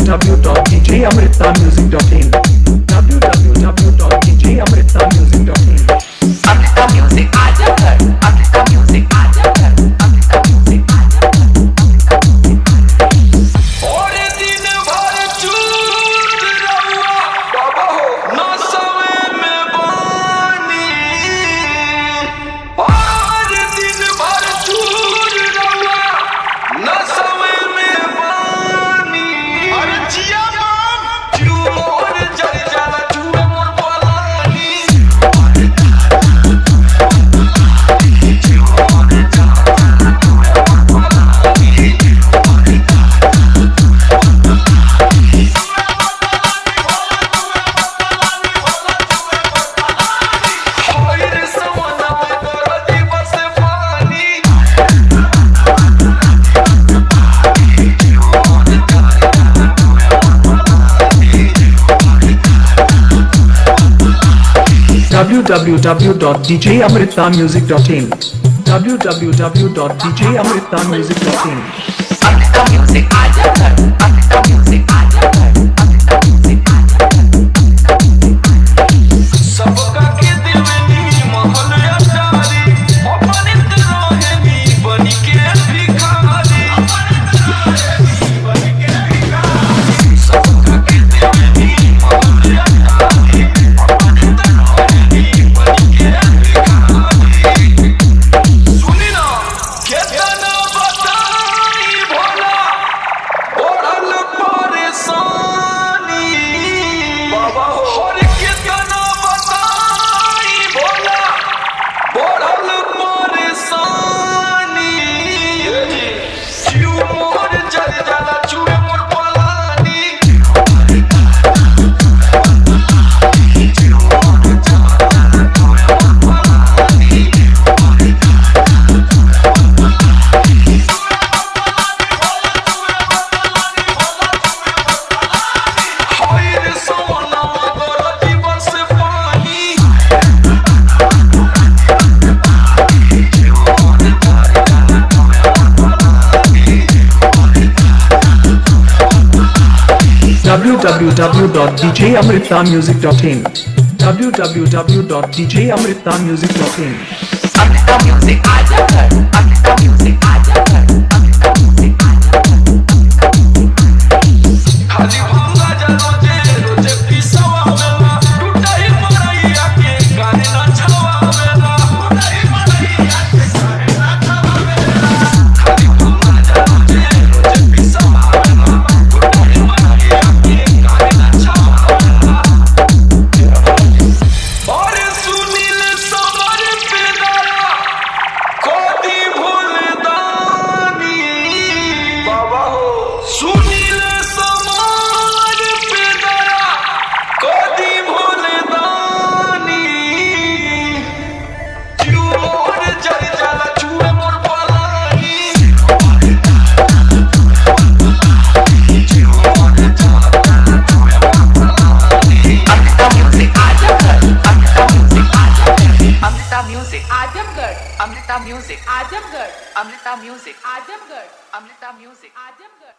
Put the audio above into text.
www.djamritamusic.in www.djamritamusic.in Amrita Music Ajagar, Amrita Music Ajagar, Amrita Music Ajagar, Amrita Music और दिन भर चूत रहुआ बाबा हो नसवे में बानी और दिन भर चूत रहुआ नसवे में बानी अरे जिया मान क्यों मोर जल जाला चूहे मोर पलानी होइर सवना में तोरा दिवस पानी www.djamritamusic.in www.djamritamusic.in Amrita Music Ajagar, Amrita Music Ajagar, Amrita Music Ajagar, Amrita Music सबका के दिल में नी महल अटारी अपने रहनी बनी के भिखारी सबका के दिल में नी महल अटारी अपने रहनी बनी के भिखारी सुनी ना केतना बताई भोला ओढ़ल परेशानी बाबा हो और केतना बताई भोला ओढ़ल परेशानी क्यों मोर जल जाला चूहे मोर पलानी होइर सोना तोरा दिवस पानी www.djamritamusic.in www.djamritamusic.in Amrita Music Ajagar, Amrita Music Ajagar, Amrita Music Ajagar, Amrita Music खाली भांगा जा रोजे रोजे पिसवा वेला टूटाई मरैया के गाने ना छवा वेला टूटाई मरैया के गाने ना छवा वेला खाली भांगा जा रोजे रोजे पिसवा वेला टूटाई मरैया के गाने ना छवा वेला और सुनील समर पे दया कोदी भूल दानी बाबा हो सुनील समर पे दया कोदी भूल दानी क्यों मोर जल जाला चूहे मोर पलानी Amrita Music Ajagar, Amrita Music Ajagar, Amrita Music Ajagar, Amrita Music Ajagar, Amrita Music Ajagar, Amrita Music Ajagar.